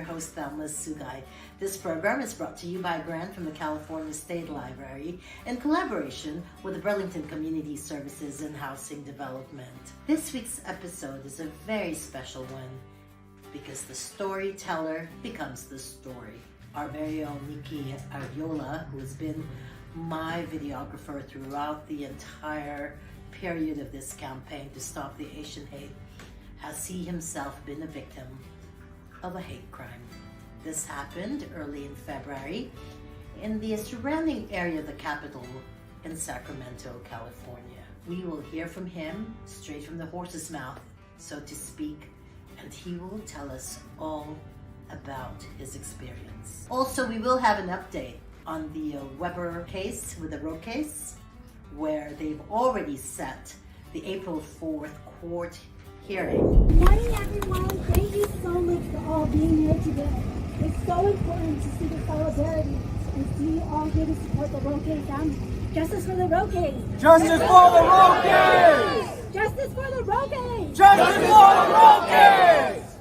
your host, Thelma Sugay. This program is brought to you by a grant from the California State Library in collaboration with the Burlington Community Services and Housing Development. This week's episode is a very special one because the storyteller becomes the story. Our very own Nikki Arriola, who has been my videographer throughout the entire period of this campaign to stop the Asian hate, has he himself been a victim of a hate crime. This happened early in February in the surrounding area of the capital in Sacramento, California. We will hear from him straight from the horse's mouth, so to speak, and he will tell us all about his experience. Also, we will have an update on the Weber case with the Roe case, where they've already set the April 4th court hearing. Good morning, everyone. Thank you so much for all being here today. It's so important to see the solidarity and see you all here to support the Roe case and justice for the Roe case. Justice for the Roe case! Justice for the Roe case! Justice for the Roe case!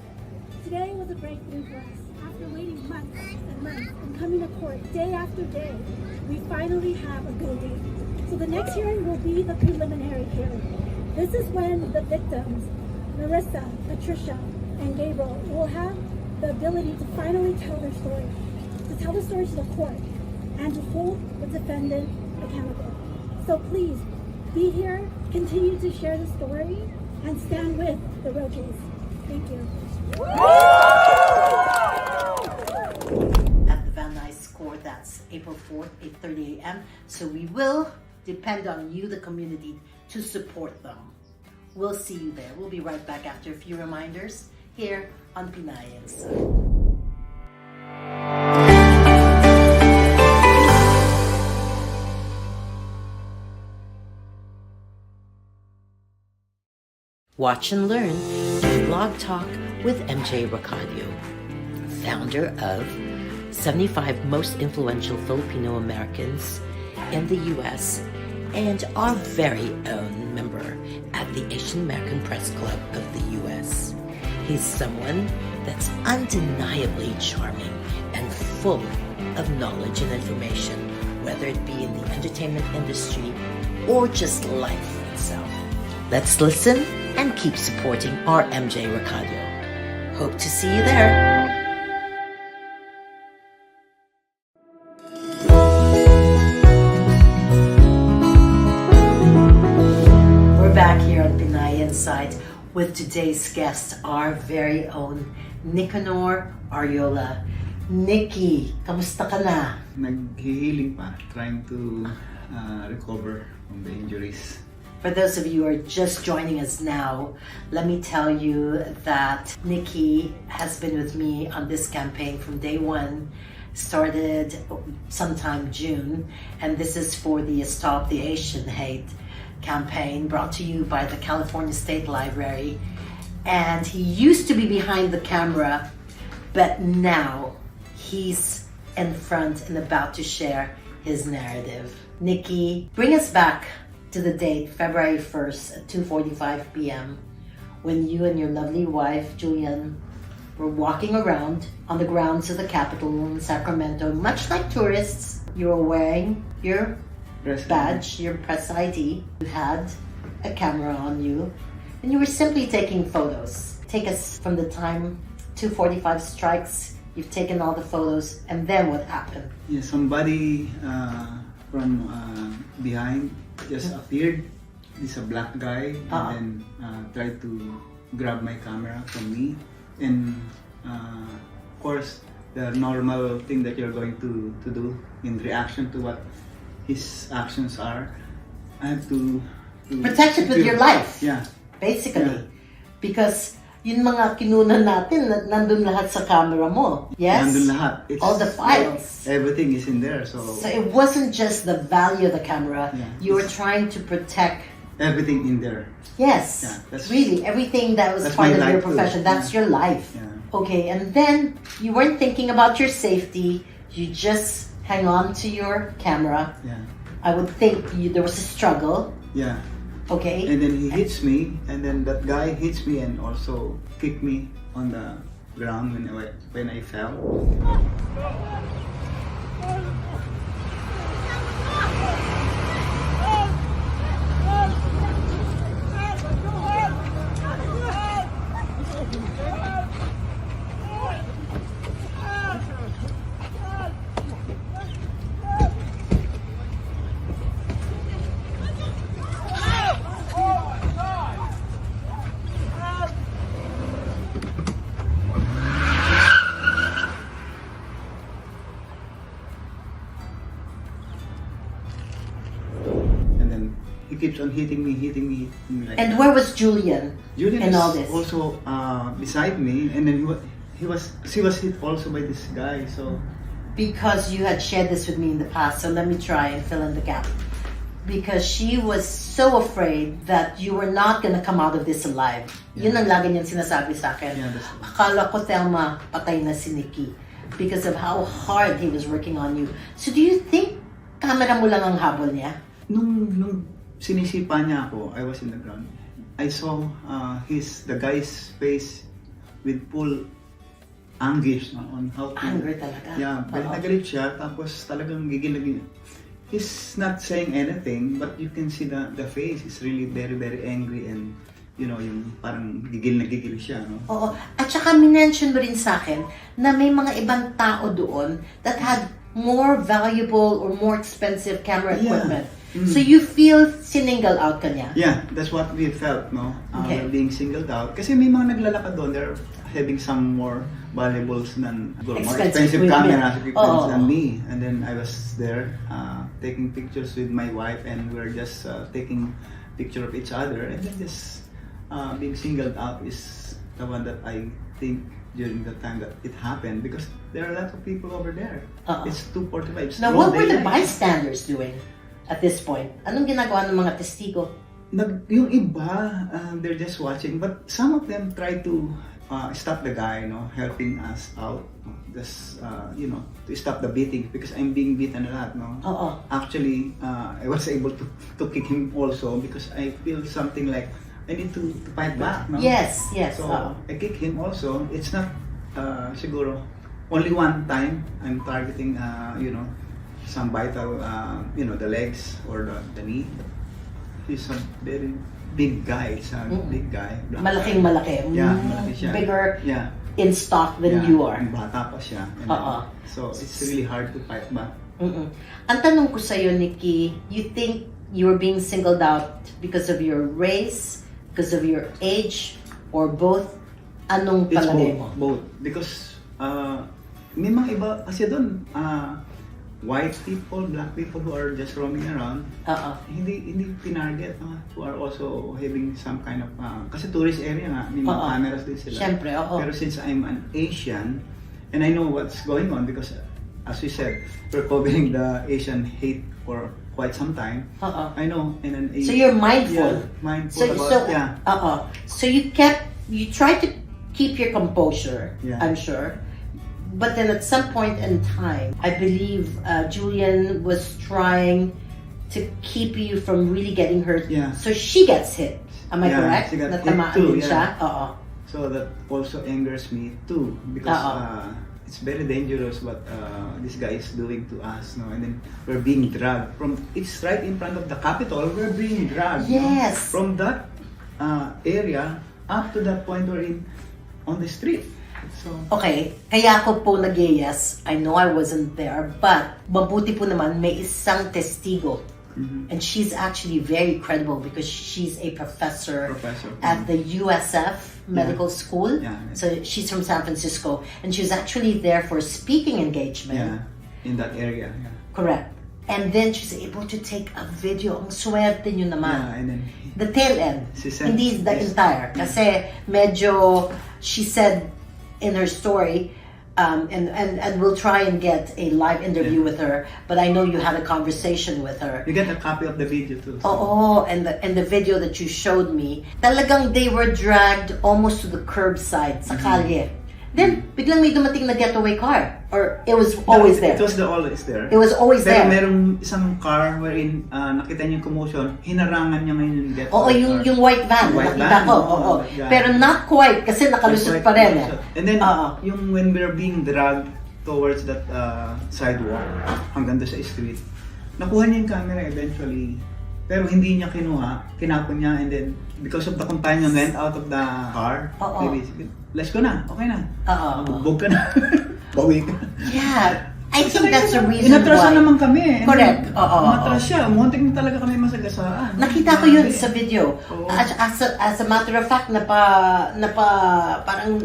Today was a breakthrough for us. After waiting months and months and coming to court day after day, we finally have a go date. So the next hearing will be the preliminary hearing. This is when the victims, Marissa, Patricia, and Gabriel, will have the ability to finally tell their story, to tell the story to the court, and to hold the defendant accountable. So please, be here, continue to share the story, and stand with the Roe case. Thank you. At the Van Nuys Court, that's April 4th, 8:30 a.m. So we will depend on you, the community, to support them. We'll see you there. We'll be right back after a few reminders here on Pinay Inside. Watch and learn Blog Talk with MJ Ricardo, founder of 75 Most Influential Filipino Americans in the U.S. and our very own member at the Asian American Press Club of the U.S. He's someone that's undeniably charming and full of knowledge and information, whether it be in the entertainment industry or just life itself. Let's listen and keep supporting our MJ Ricardo. Hope to see you there. Back here on Pinay Insight with today's guest, our very own Nikki Arriola. Nikki, kamusta ka na? Naghihiling pa, trying to recover from the injuries. For those of you who are just joining us now, let me tell you that Nikki has been with me on this campaign from day one. Started sometime June, and this is for the Stop the Asian Hate campaign brought to you by the California State Library. And he used to be behind the camera, but now he's in front and about to share his narrative. Nikki, bring us back to the date, February 1st at 2:45 p.m. when you and your lovely wife, Julian, were walking around on the grounds of the Capitol in Sacramento, much like tourists. You were wearing your badge, your press ID. You had a camera on you, and you were simply taking photos. Take us from the time 2:45 strikes. You've taken all the photos, and then what happened? Yeah, somebody from behind just appeared. He's a black guy, and then tried to grab my camera from me. And of course, the normal thing that you're going to do in reaction to what his actions are, I have to protect it with your life. Yeah. Basically. Yeah. Because yun mga kinunan natin, nandun lahat sa camera mo. Yes? Nandun lahat. All the files. Everything is in there. So it wasn't just the value of the camera. Yeah. You were trying to protect everything in there. Yes. Yeah, that's really, everything that was part of your profession. That's your life. Yeah. Okay, and then you weren't thinking about your safety. You just hang on to your camera. Yeah. I would think there was a struggle. Yeah. Okay. And then he hits me, and then that guy hits me and also kicked me on the ground when I fell. He keeps on hitting me like And that. where was Julian? Julian in is all this? also beside me, and then she was hit also by this guy. So Because you had shared this with me in the past, so let me try and fill in the gap. Because she was so afraid that you were not gonna come out of this alive. Yun ang lagi niyang sinasabi sa akin. Yeah, Akala ko, Thelma, patay na si Nikki. Because of how hard he was working on you. So do you think camera mo lang ang habol niya? nung sinisipa niya ako, I was in the ground. I saw the guy's face with full anguish on how to... Angry talaga. Yeah, nagalit siya, tapos talagang gigil. He's not saying anything, but you can see the face is really very, very angry and yung parang gigil siya, no? Oo. At saka minention mo rin sa akin na may mga ibang tao doon that had more valuable or more expensive camera equipment. So you feel single out ka niya? Yeah, that's what we felt, no? Okay. Being singled out. Kasi may mga naglalakad doon, they're having some more valuables than more expensive cameras than me. And then I was there taking pictures with my wife, and we were just taking picture of each other. And then just being singled out is the one that I think during the time that it happened, because there are a lot of people over there. It's 2:45. Now, what were the bystanders doing at this point? Anong ginagawa ng mga testigo? Yung iba, they're just watching, but some of them try to stop the guy, helping us out, just to stop the beating, because I'm being beaten a lot, no. Actually, I was able to kick him also, because I feel something like I need to fight back, no. Yes. So I kick him also. It's not siguro only one time I'm targeting, some vital, the legs or the knee. He's a very big guy. It's a big guy. Malaki. Yeah, malaki siya. Bigger Yeah. in stock than you are. Bata pa siya. So it's really hard to fight back. Ang tanong ko sa'yo, Nikki, you think you were being singled out because of your race, because of your age, or both? Anong It's palagay mo? both. Because may mga iba kasi doon, white people, black people who are just roaming around, hindi tinarget, who are also having some kind of, kasi tourist area nga, may mga cameras din sila. Siyempre, Pero since I'm an Asian, and I know what's going on, because as we said, we're covering the Asian hate for quite some time. I know, and so you're mindful. Yeah, mindful about, So you tried to keep your composure, I'm sure. But then at some point in time, I believe Julian was trying to keep you from really getting hurt. Yeah. So she gets hit. Am I correct? She got hit Natamaan too, din siya? So that also angers me too, because it's very dangerous what this guy is doing to us, no? And then we're being dragged it's right in front of the Capitol. We're being dragged. Yes. From that area up to that point we're on the street. So, okay, kaya ako po nag-yes. I know I wasn't there, but mabuti po naman may isang testigo. And she's actually very credible because she's a professor at the USF Medical School. So she's from San Francisco, and she was actually there for speaking engagement. Yeah, in that area. Yeah. Correct. And then she's able to take a video. Ang swerte nyo naman. Yeah, and then the tail end. Hindi the entire. Kasi medyo, she said in her story, and we'll try and get a live interview with her, but I know you had a conversation with her. You get a copy of the video too. So. And the video that you showed me, talagang they were dragged almost to the curbside, sa kalye. Then, biglang may dumating na getaway car. Or it was always there? It was always there. It was always Pero there. merong isang car wherein nakita niyo yung commotion, hinarangan niya ngayon yung Oo, yung white van, White nakita van, ko. oo, Oo. white van. Pero not quite, kasi nakalusot pa rin. And then, Oo. yung when we're being dragged towards that sidewalk, hanggang doon sa street, nakuha niya yung camera eventually. Pero hindi niya kinuha, kinapon niya, and then, because of the companion went out of the car, Oo. maybe, let's go na, okay na. Oo. Bugbog ka na. Bawi ka. Yeah. I think that's the reason Inatrasan why. naman kami. Correct. Oo. Umatras siya. Muntik na talaga kami masagasaan. Nakita ko yun sa video. Oo. As a matter of fact, parang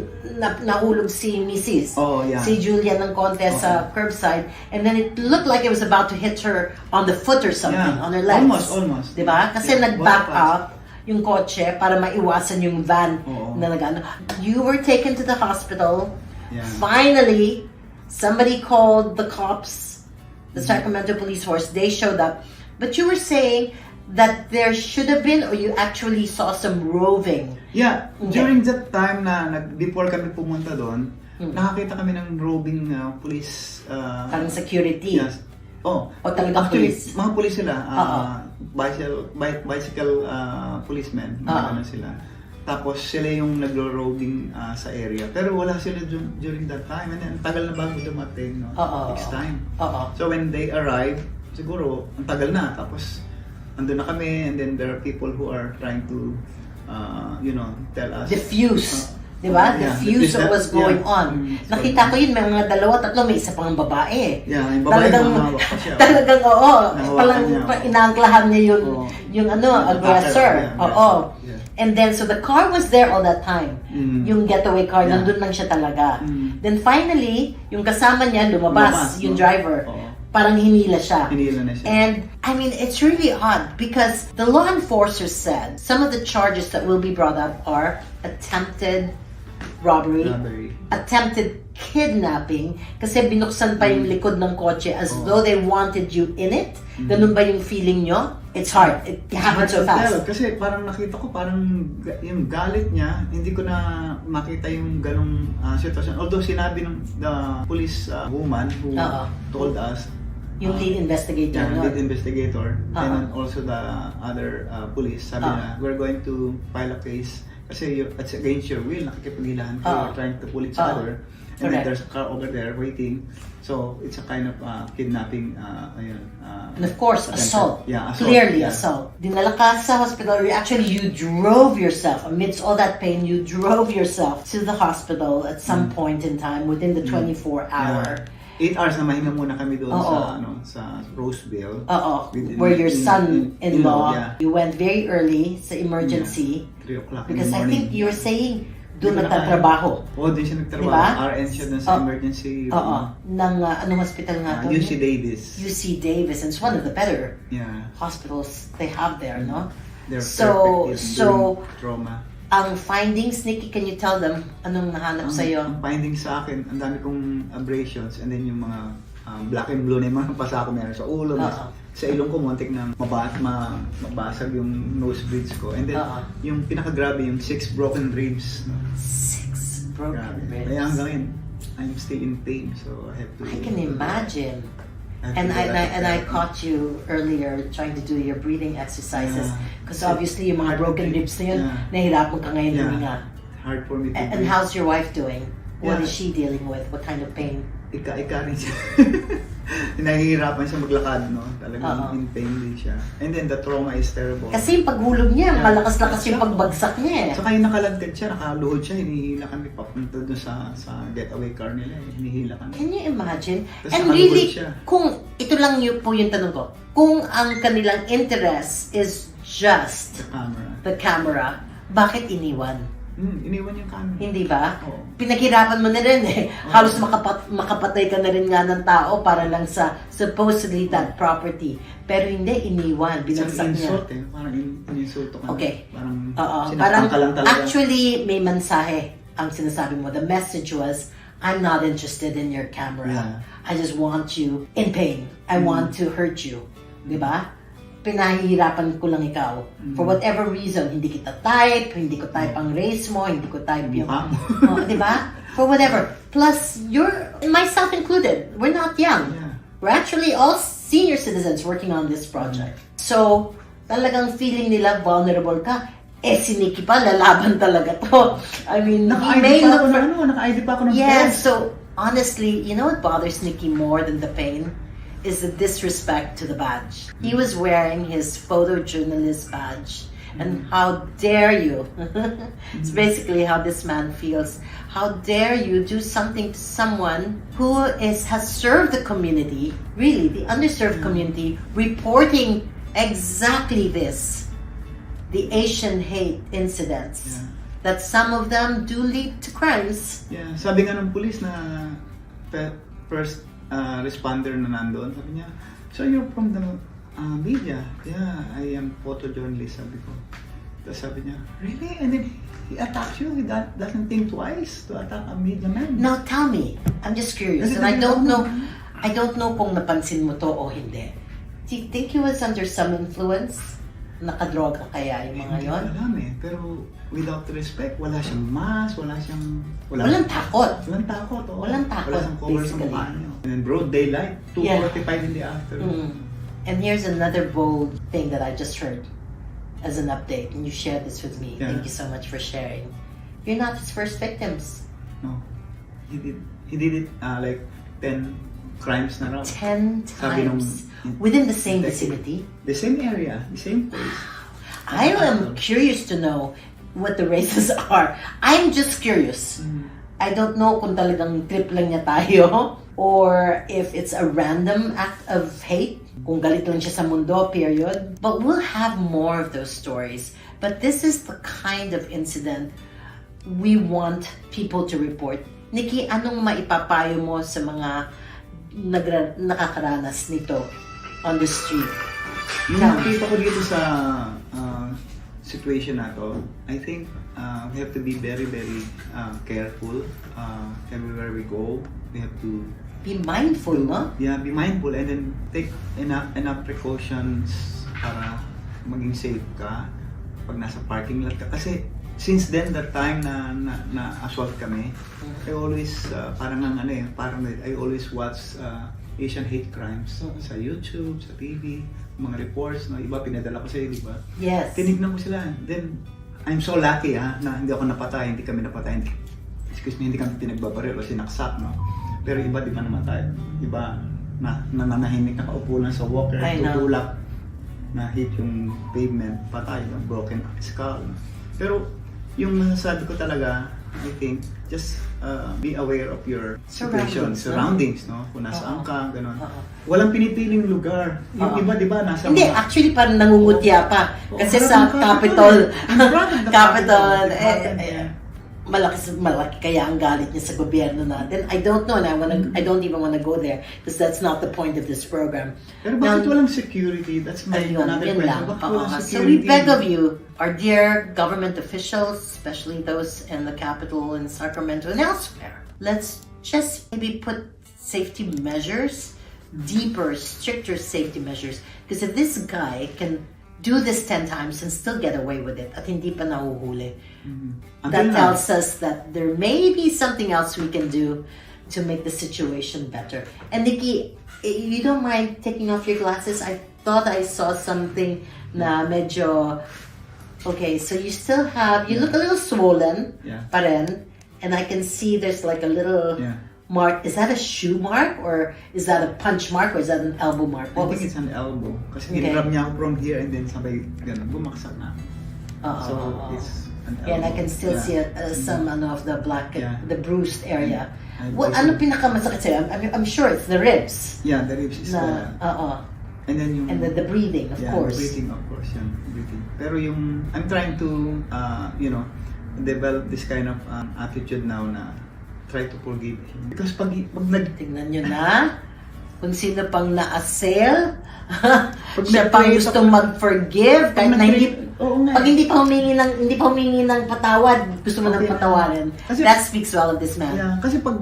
nahulog si Mrs. Oh, yeah. Si Julia ng konti sa curbside. And then it looked like it was about to hit her on the foot or something, Yeah. on her legs. Almost. Diba? Kasi Yeah. nag-back Both up yung kotse para maiwasan yung van Oo. na nag-ano. You were taken to the hospital. Yeah. Finally, somebody called the cops, the Sacramento Police Force. They showed up. But you were saying that there should have been, or you actually saw some roving. Yeah, Okay. during that time before kami pumunta doon, nakakita kami ng roving police. Parang security. Yes. Oh, O talagang actually, police? mga police sila. Oo. Bicycle policemen. Oo. Ano sila. Tapos sila yung nagro-roving sa area. Pero wala sila during that time. And then, tagal na bago dumating. No? Oo. Next time. Oo. So when they arrive, siguro, ang tagal na. Tapos, andun na kami. And then there are people who are trying to, tell us. Diffuse. Diba? Yeah, Diffuse what was going yeah. on. Nakita ko yun, may mga dalawa, tatlo, may isa pang babae. Yeah, yung babae Talagang, humawak pa siya. talagang, oo. Nahawakan Palang niya. inaangklahan niya Oo. yung aggressor. Yeah, Oo. yeah. And then, so the car was there all that time. Yung getaway car, Yeah. nandun lang siya talaga. Mm. Then finally, yung kasama niya, lumabas, yung no? driver. Oo. Parang hinila siya. Hinila na siya. And, I mean, it's really odd because the law enforcers said some of the charges that will be brought up are attempted robbery, attempted kidnapping, kasi binuksan pa yung likod ng kotse as though they wanted you in it. Ganun ba yung feeling nyo? It's hard. It happens so fast. Kasi parang nakita ko parang yung galit niya, hindi ko na makita yung ganong sitwasyon. Although sinabi ng the police woman who Oo. told us, Yung lead investigator. yeah, no? lead investigator, Oo. and then also the other police, sabi na, we're going to file a case kasi it's against your will, nakikipaghilahan kayo, Oo. you're trying to pull each Oo. other. And then Correct. there's a car over there waiting. So it's a kind of kidnapping, And of course, attempted. assault. Yeah, assault. Clearly Yeah. assault. Dinala ka sa hospital. Actually, you drove yourself. Amidst all that pain, you drove yourself to the hospital at some point in time within the 24-hour. 8 hours na mahinga muna kami doon Oo. sa Roseville. Oo. With- Where your in- son-in-law, yeah. you went very early sa emergency. 3 o'clock Because in the I morning. think you were saying doon Hindi ko na nagtatrabaho. Oo, doon siya nagtrabaho. Diba? RN siya doon sa Oh. emergency Oo. room. Ng anong hospital nga to? UC Davis. UC Davis. And it's one of the better Yeah. hospitals they have there, no? They're So- perfect in so- doing trauma. Ang findings, Nikki, can you tell them anong nahanap sa'yo? Ang findings sa akin, ang dami kong abrasions and then yung mga black and blue na yung mga pasa ko meron sa ulo. Oo. Sa ilong ko, muntik na mabasag yung nose bridge ko. And then, Oo. yung pinaka-grabe, yung 6 broken ribs. No? 6 broken Grabe. ribs. Kaya hanggang ngayon, I'm still in pain, so I have to... I can imagine. I have to And go I, back and I, to and I therapy. caught you earlier trying to do your breathing exercises. Yeah. Because obviously yung mga broken ribs na yun, Yeah. nahihirapan ka ngayon Yeah. huminga. Hard for me to And breathe. how's your wife doing? What Yeah. is she dealing with? What kind of pain? Ika rin siya. Nahihirapan siya maglakad, no? Talagang Oo. in pain din siya. And then the trauma is terrible. Kasi yung paghulog niya, Yeah. malakas-lakas yung pagbagsak niya eh. Saka yung nakalagkad siya, nakaluhod siya, hinihila kami papunta doon sa getaway car nila. Hinihila kami. Can you imagine? Tapos And nakaluhod really, siya. kung ito lang yun po yung tanong ko, kung ang kanilang interest is just Sa camera. the camera, bakit iniwan? Iniwan yung camera. Hindi ba? Oo. Pinaghirapan mo na rin eh. Halos makapatay ka na rin nga ng tao para lang sa supposedly that property. Pero hindi, iniwan. Isang Binagsak niya. insult eh. Parang ininsulto ka. Okay. Parang Oo. sinaktan Parang ka lang talaga. actually may mensahe ang sinasabi mo. The message was, I'm not interested in your camera. Yeah. I just want you in pain. I want to hurt you. Di ba? pinahihirapan ko lang ikaw. For whatever reason, hindi kita type, hindi ko type ang race mo, hindi ko type yung... di ba? For whatever. Plus, you're, myself included, we're not young. Yeah. We're actually all senior citizens working on this project. So, talagang feeling nila vulnerable ka. Si Nikki pa, lalaban talaga to. I mean, Naka-ID pa ako naka-ID pa ako ng yes, so honestly, you know what bothers Nikki more than the pain? Is the disrespect to the badge. He was wearing his photojournalist badge. And how dare you? It's basically how this man feels. How dare you do something to someone who has served the community, really, the underserved community, reporting exactly this, the Asian hate incidents, that some of them do lead to crimes. Yeah, sabi nga ng police na first responder na nandoon, sabi niya, so you're from the media? Yeah, I am photojournalist, sabi ko. Tapos sabi niya, really? And then he attacks you? He doesn't think twice to attack a media man? Now tell me, I'm just curious, and I don't know kung napansin mo to o hindi. Do you think he was under some influence? Nakadroga kaya yung mga yon? Hindi ko alam eh, pero without respect, wala siyang mask, Walang takot. Walang takot, oo. Walang takot, Wala siyang cover sa basically. mukha niyo. And then broad daylight, 2:45 in the afternoon. And here's another bold thing that I just heard as an update, and you shared this with me. Yeah. Thank you so much for sharing. You're not his first victims. No. He did it like 10 crimes na raw. 10 Sabi nung- times. Within the same vicinity? The same area, the same place. I am curious to know what the races are. I'm just curious. I don't know kung talagang trip lang niya tayo or if it's a random act of hate, kung galit lang siya sa mundo, period. But we'll have more of those stories. But this is the kind of incident we want people to report. Nikki, anong maipapayo mo sa mga nakakaranas nito on the street? Yung nakita ko dito sa situation na to, I think we have to be very, very careful everywhere we go. We have to Be mindful, no? Yeah, be mindful and then take enough precautions para maging safe ka pag nasa parking lot ka. Kasi since then, that time na assault kami, I always parang I always watch Asian hate crimes sa YouTube, sa TV, mga reports na iba pinadala ko sa'yo, di ba? Yes. Tinignan ko sila. Then, I'm so lucky na hindi ako napatay, hindi kami napatay. Excuse me, hindi kami pinagbabaril o sinaksak, no? Pero iba, di ba namatay? Iba, nananahimik, nakaupo lang sa walker, tutulak, na hit yung pavement, patay, broken skull. Pero, yung masasabi ko talaga, I think, just be aware of your situation, surroundings, no? Kung nasaan ka, gano'n. Walang pinipiling lugar. Yung iba, di ba, nasa Hindi, actually parang nangungutya pa. Kasi sa Capitol, malaki kaya ang galit niya sa gobyerno natin. I don't know, and I don't even want to go there because that's not the point of this program. Pero bakit walang security? That's another question. Bakit walang So security? we beg of you, our dear government officials, especially those in the capital in Sacramento and elsewhere, let's just maybe put safety measures, deeper, stricter safety measures. Because if this guy can do this 10 times and still get away with it at hindi pa nahuhuli, that tells us that there may be something else we can do to make the situation better. And Nikki, you don't mind taking off your glasses? I thought I saw something na medyo... Okay, so you still have... You look a little swollen pa rin, and I can see there's like a little mark. Is that a shoe mark? Or is that a punch mark? Or is that an elbow mark? I think it's an elbow. Kasi hinrap niya ako from here and then sabay ganun, bumaksak na. So it's an elbow. Yeah, and I can still see some of the black, the bruised area. Ano pinakamasakit sa'yo? I'm sure it's the ribs. Yeah, the ribs is and then yung... And the breathing, of course. The breathing, of course. Breathing. Pero yung... I'm trying to, develop this kind of attitude now na try to forgive him. Because pag Tingnan nyo na kung sino pang na-assail. Siya pang gustong mag-forgive kahit na pag hindi pa humingi ng patawad, gusto mo nang patawarin. That speaks well of this man. Yeah, kasi pag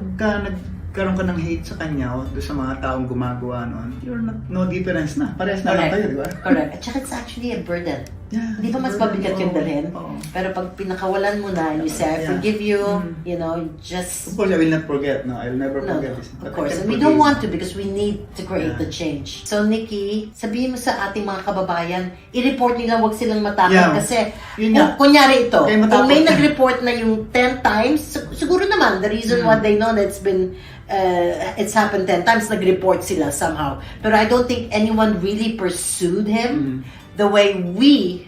magkaroon ka ng hate sa kanya o doon sa mga taong gumagawa noon, you're not, no difference na. Parehas na lang kayo, di ba? Correct. At saka it's actually a burden. Yeah, Di ba mas mabigat yung dalhin? Oo. Pero pag pinakawalan mo na, you say, I Yeah. forgive you, Mm. you know, just... Of course, I will not forget. No, I'll never No, forget this. of But I course. can And we forgive. don't want to because we need to create Yeah. the change. So, Nikki, sabihin mo sa ating mga kababayan, i-report nila, huwag silang matakot Yeah. kasi Yun nga. kunyari ito, Okay, kung matakot may ka. nag-report na yung 10 times, siguro naman, the reason why they know that it's happened 10 times, nag-report sila somehow. But I don't think anyone really pursued him the way we,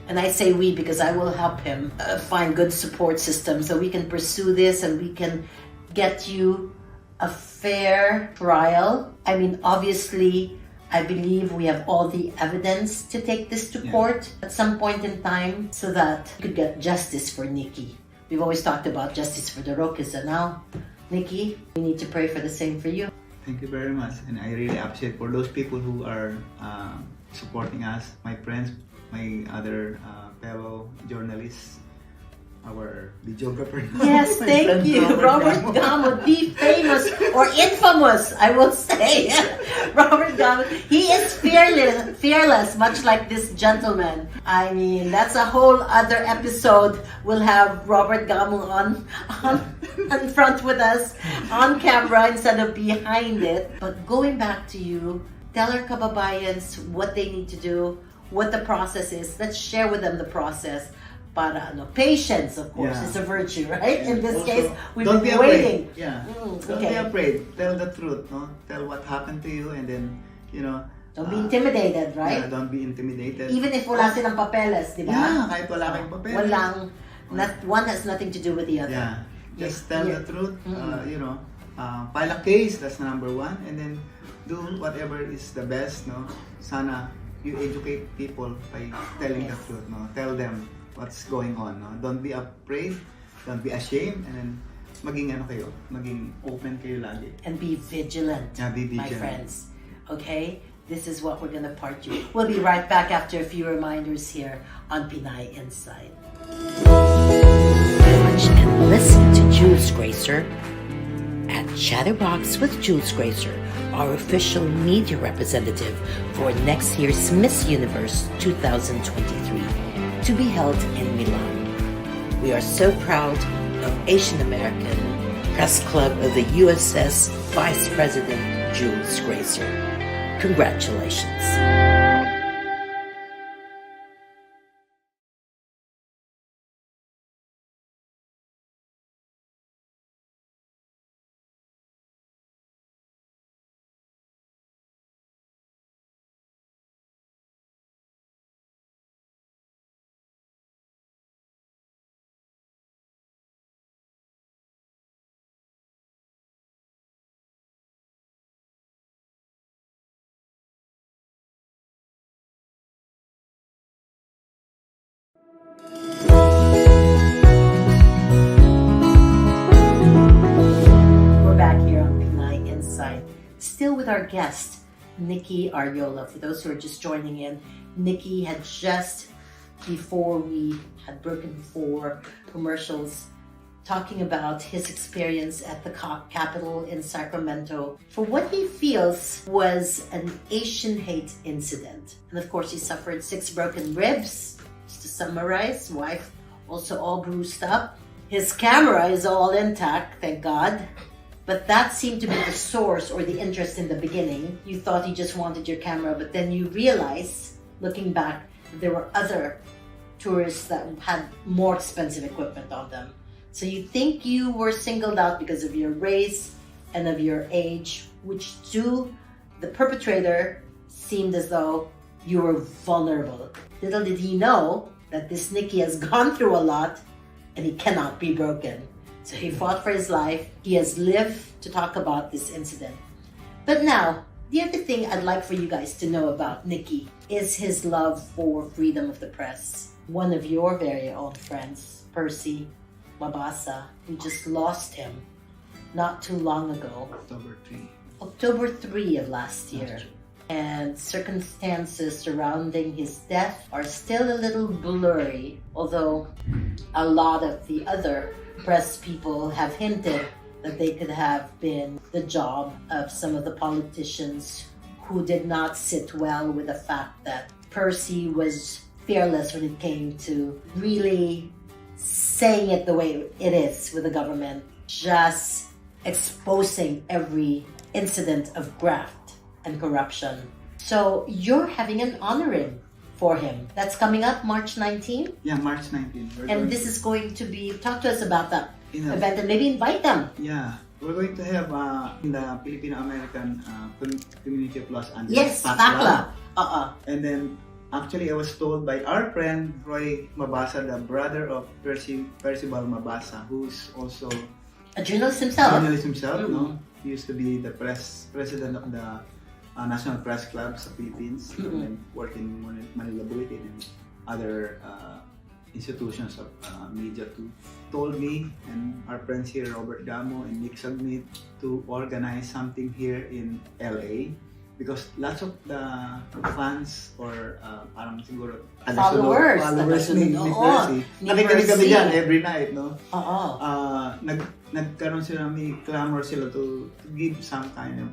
and I say we because I will help him find good support systems so we can pursue this and we can get you a fair trial. I mean, obviously, I believe we have all the evidence to take this to court at some point in time so that we could get justice for Nikki. We've always talked about justice for the Roques, and now, Nikki, we need to pray for the same for you. Thank you very much, and I really appreciate for those people who are supporting us, my friends, my other fellow journalists, our videographer. Yes, My thank friend you, Robert Gamo, the famous or infamous, I will say, Robert Gamo. He is fearless, much like this gentleman. I mean, that's a whole other episode. We'll have Robert Gamo on front with us on camera instead of behind it. But going back to you, tell our kababayans what they need to do, what the process is. Let's share with them the process. Para patience, of course, is a virtue, right? In this Also, case, we've don't been be afraid. waiting. Yeah. Don't okay. be afraid. Tell the truth, no? Tell what happened to you, and then, you know. Don't be intimidated, right? Yeah, don't be intimidated. Even if wala silang papeles, di ba? Yeah, kahit wala kang papel. One has nothing to do with the other. Yeah. Just tell the truth. Mm-hmm. You know, file a case. That's number one, and then do whatever is the best. No, sana you educate people by telling the truth. No, tell them what's going on. No, don't be afraid. Don't be ashamed, and then maging open kayo lagi. And be vigilant, Yeah, be my vigilant. friends. Okay? This is what we're gonna part you. We'll be right back after a few reminders here on Pinay Inside. Watch and listen to Jules Gracer at Chatterbox with Jules Gracer, our official media representative for next year's Miss Universe 2023, to be held in Milan. We are so proud of Asian American Press Club of the USS Vice President Jules Gracer. Congratulations. We're back here on Pinay Inside, still with our guest, Nikki Arriola. For those who are just joining in, Nikki had just, before we had broken for commercials, talking about his experience at the Capitol in Sacramento for what he feels was an Asian hate incident. And of course, he suffered 6 broken ribs. Just to summarize, wife also all bruised up. His camera is all intact, thank God. But that seemed to be the source or the interest in the beginning. You thought he just wanted your camera, but then you realize, looking back, that there were other tourists that had more expensive equipment on them. So you think you were singled out because of your race and of your age, which to the perpetrator seemed as though you were vulnerable. Little did he know that this Nikki has gone through a lot and he cannot be broken. So he fought for his life. He has lived to talk about this incident. But now, the other thing I'd like for you guys to know about Nikki is his love for freedom of the press. One of your very own friends, Percy Mabasa, we just lost him not too long ago. October 3 of last year. And circumstances surrounding his death are still a little blurry, although a lot of the other press people have hinted that they could have been the job of some of the politicians who did not sit well with the fact that Percy was fearless when it came to really saying it the way it is with the government, just exposing every incident of graft and corruption. So you're having an honoring for him. That's coming up March 19. Yeah, March 19. And this is going to be, talk to us about that You know, event and maybe invite them. Yeah, we're going to have in the Filipino-American Community of Los Angeles. Yes, FACLA. FACLA. And then, actually, I was told by our friend Roy Mabasa, the brother of Percival Mabasa, who's also A journalist himself. no? He used to be the president of the National Press Club sa Philippines, and working in Manila Bulletin and other institutions of media too. Told me and our friends here, Robert Gamo and Nick Submit, to organize something here in LA because lots of the fans or parang siguro Followers ni Percy. Nakikinig kami dyan every night, no? Oo. Nagkaroon sila, may clamor sila to give some kind of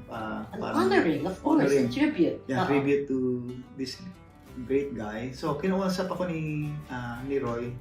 An honoring, of course, a tribute. Yeah, tribute to this great guy. So, kinuusap ako ni Roy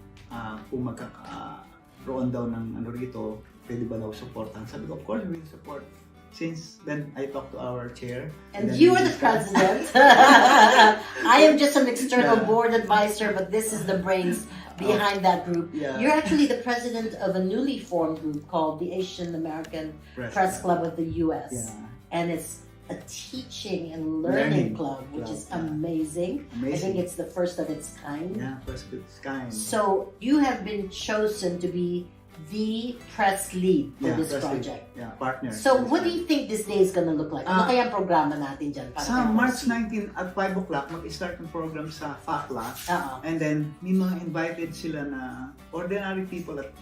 kung magkakaroon daw ng ano rito, pwede ba daw supportan? Sabi ko, of course, we will support. Since then, I talked to our chair. And you are the president. I am just an external board advisor, but this is the brains behind that group. Yeah. You're actually the president of a newly formed group called the Asian American Press Club of the U.S. Yeah. And it's a teaching and learning club, which is amazing. I think it's the first of its kind. Yeah, first of its kind. So you have been chosen to be the press lead for this project. Yeah, partner. So what do you think this day is gonna look like? Ano kaya ang programa natin dyan? Sa March 19 at 5 o'clock, mag-start ang program sa FACLA. And then, may mga invited sila na ordinary people at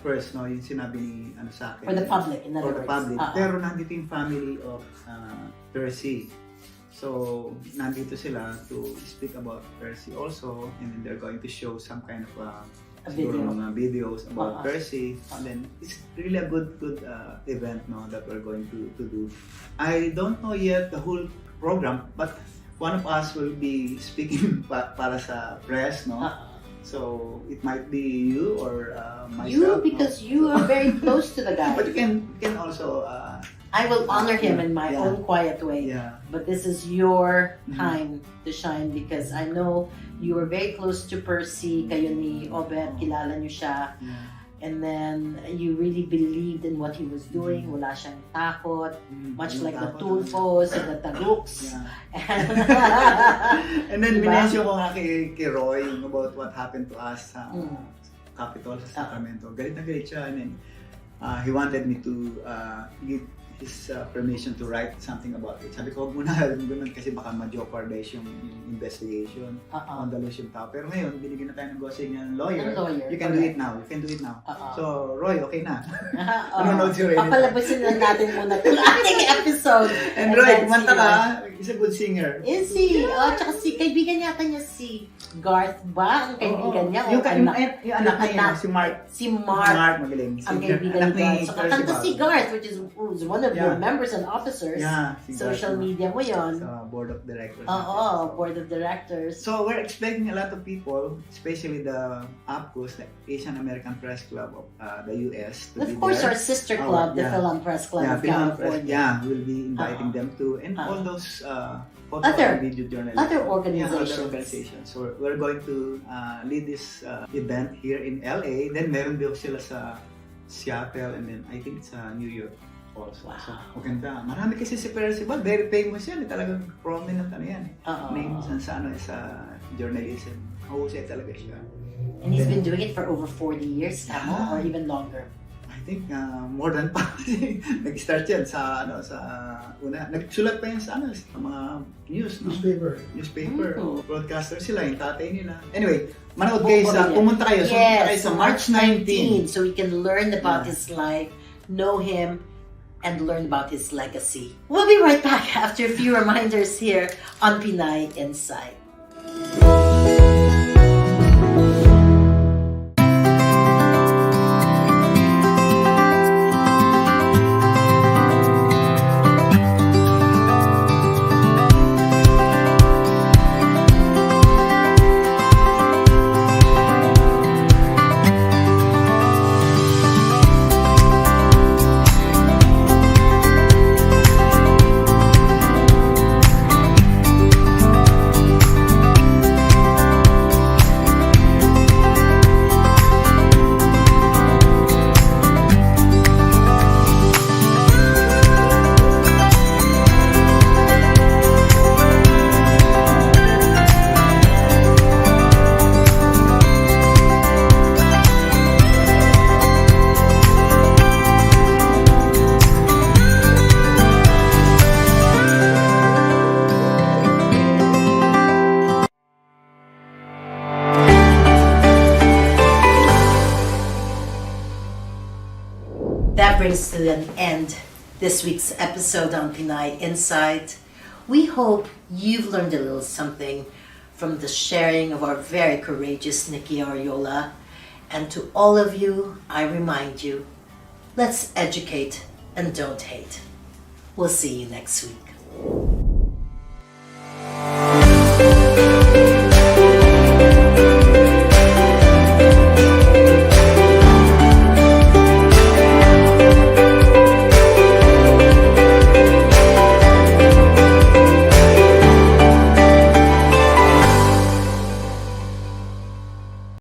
first, no, yung sinabi ni sa akin. For the public, in other words. For the public. Pero nandito yung family of Percy. So, nandito sila to speak about Percy also, and then they're going to show some kind of mga videos about Percy. And then, it's really a good event, no, that we're going to do. I don't know yet the whole program, but one of us will be speaking para sa press, no? So, it might be you or myself. You, because you are very close to the guy. But you can also... I will honor him in my own quiet way. Yeah. But this is your time to shine because I know you were very close to Percy. Kayo ni Obed, kilala niyo siya. Yeah. And then you really believed in what he was doing. Wala siyang takot. Much like the Tulfos and the Taguks. And then minensyon ko nga kay Roy about what happened to us sa Capitol sa Sacramento. Galit na galit siya. And then he wanted me to give his permission to write something about it. Sabi ko, huwag muna ganun kasi baka ma-jeopardize yung investigation on the loose yung tao. Pero ngayon, binigyan na tayo ng gossip ng lawyer. You can do it now. So, Roy, okay na. Nanonood si Roy. Papalabasin lang natin muna itong ating episode. And Roy, kumanta ka, he's a good singer. Is he? Tsaka kaibigan yata niya si Garth ba? Ang kaibigan niya? Yung anak niya, si Mark. Si Mark. Magaling. Ang kaibigan ni Garth. So, kakanta si Garth, which is one of your members and officers. Si social media mo yon. Sa board of directors. Board of directors. So, we're expecting a lot of people, especially the APCOs, the Asian American Press Club of the US. Of course, our sister club, the Film Press Club of California. We'll be inviting them too. And all those other video journalists. Other organizations. Other organizations. So, we're going to lead this event here in LA. Then, meron din sila sa Seattle and then I think sa New York also. So, maganda. Marami kasi si Percival, very famous yan. Talagang prominent yan. Name sa journalism. Mahusay talaga siya. And he's been doing it for over 40 years, tama? Or even longer? I think more than pa. Nag-start yan sa una. Nagsulat pa yan sa mga news. Newspaper. Broadcaster sila, yung tatay nila. Anyway, manood kayo pumunta kayo sa March 19. So we can learn about his life, know him, and learn about his legacy. We'll be right back after a few reminders here on Pinay Insight. That brings to an end this week's episode on Pinay Insight. We hope you've learned a little something from the sharing of our very courageous Nikki Arriola. And to all of you, I remind you, let's educate and don't hate. We'll see you next week.